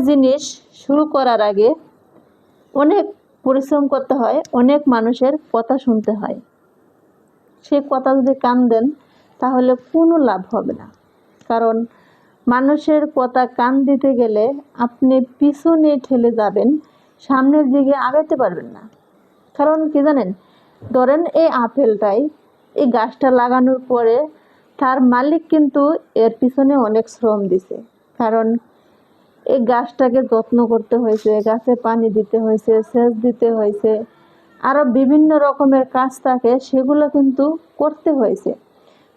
জিনিস শুরু করার আগে অনেক পরিশ্রম করতে হয়, অনেক মানুষের কথা শুনতে হয়। সে কথা যদি কান দেন তাহলে কোনো লাভ হবে না। কারণ মানুষের কথা কান দিতে গেলে আপনি পিছনে ঠেলে যাবেন, সামনের দিকে আগাতে পারবেন না। কারণ কি জানেন, ধরেন এই আপেলটাই, এই গাছটা লাগানোর পরে তার মালিক কিন্তু এর পিছনে অনেক শ্রম দিছে। কারণ এই গাছটাকে যত্ন করতে হয়েছে, গাছে পানি দিতে হয়েছে, সেচ দিতে হয়েছে, আরও বিভিন্ন রকমের কাজ থাকে, সেগুলো কিন্তু করতে হয়েছে।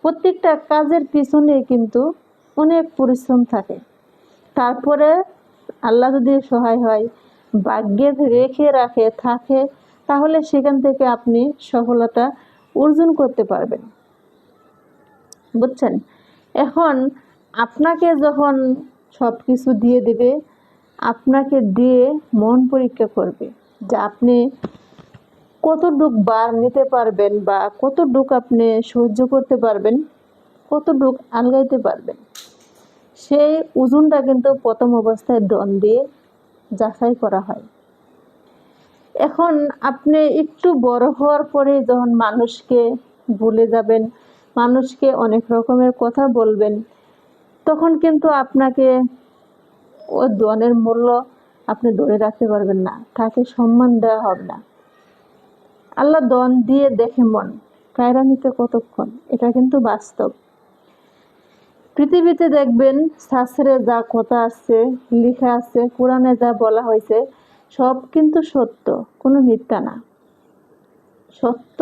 প্রত্যেকটা কাজের পিছনে কিন্তু অনেক পরিশ্রম থাকে। তারপরে আল্লাহ যদি সহায় হয়, ভাগ্যে রেখে রাখে থাকে, তাহলে সেখান থেকে আপনি সফলতা অর্জন করতে পারবেন। বুঝছেন? এখন আপনাকে যখন সব কিছু দিয়ে দেবে, আপনাকে দিয়ে মন পরীক্ষা করবে যে আপনি কতটুক বার নিতে পারবেন বা কতটুক আপনি সহ্য করতে পারবেন, কতটুক আলগাইতে পারবেন। সেই ওজনটা কিন্তু প্রথম অবস্থায় দন দিয়ে যাচাই করা হয়। এখন আপনি একটু বড় হওয়ার পরে যখন মানুষকে ভুলে যাবেন, মানুষকে অনেক রকমের কথা বলবেন, তখন কিন্তু আপনাকে ওই দনের মূল্য আপনি ধরে রাখতে পারবেন না, তাকে সম্মান দেওয়া হবে না। আল্লাহ দন দিয়ে দেখে মন কায়রা নিতে কতক্ষণ, এটা কিন্তু বাস্তব। পৃথিবীতে দেখবেন শাস্ত্রে যা কথা আছে, লেখা আছে, কোরআনে যা বলা হয়েছে, সব কিন্তু সত্য, কোনো মিথ্যা না। সত্য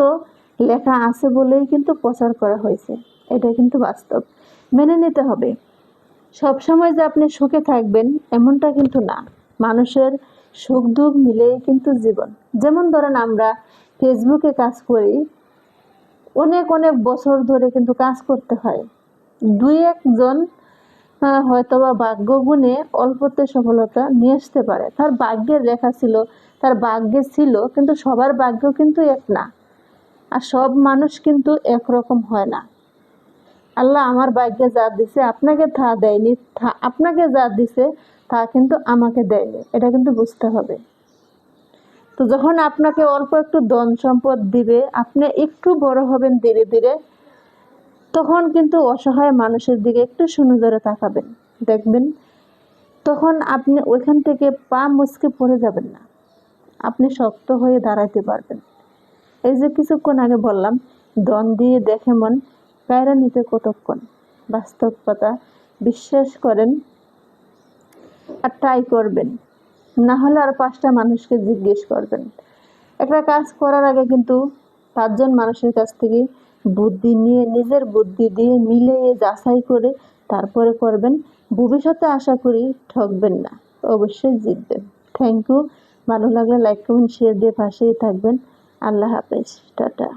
লেখা আছে বলেই কিন্তু প্রচার করা হয়েছে, এটা কিন্তু বাস্তব, মেনে নিতে হবে। সবসময় যে আপনি সুখে থাকবেন এমনটা কিন্তু না। মানুষের সুখ দুঃখ মিলেই কিন্তু জীবন। যেমন ধরেন আমরা ফেসবুকে কাজ করি, অনেক অনেক বছর ধরে কিন্তু কাজ করতে হয়। দুই একজন হয়তোবা ভাগ্য গুণে অল্পতে সফলতা নিয়ে আসতে পারে, তার ভাগ্যের লেখা ছিল, তার ভাগ্যে ছিল, কিন্তু সবার ভাগ্য কিন্তু এক না। আর সব মানুষ কিন্তু একরকম হয় না। আল্লাহ আমার ভাগ্যে যা দিছে আপনাকে তা দেয়নি, আপনাকে যা দিছে তা কিন্তু আমাকে দেয়নি, এটা কিন্তু বুঝতে হবে। তো যখন আপনাকে অল্প একটু ধন সম্পদ দিবে, আপনি একটু বড় হবেন ধীরে ধীরে, তখন কিন্তু অসহায় মানুষের দিকে একটু সুনজরে তাকাবেন, দেখবেন তখন আপনি ওইখান থেকে পা মুচকে পড়ে যাবেন না, আপনি শক্ত হয়ে দাঁড়াতে পারবেন। এই যে কিছুক্ষণ আগে বললাম, ধন দিয়ে দেখে মন কায়রা নিতে কতক্ষণ, বাস্তব কথা। বিশ্বাস করেন আর ট্রাই করবেন, না হলে আর 5টা মানুষকে জিজ্ঞেস করবেন। একটা কাজ করার আগে কিন্তু 5জন মানুষের কাছ থেকে বুদ্ধি নিয়ে, নিজের বুদ্ধি দিয়ে মিলিয়ে যাচাই করে তারপরে করবেন। ভবিষ্যতে আশা করি ঠকবেন না, অবশ্যই জিতবেন। Thank you. ভালো লাগলে লাইক কমেন্ট শেয়ার দিয়ে পাশেই থাকবেন। আল্লাহ হাফেজ, টাটা।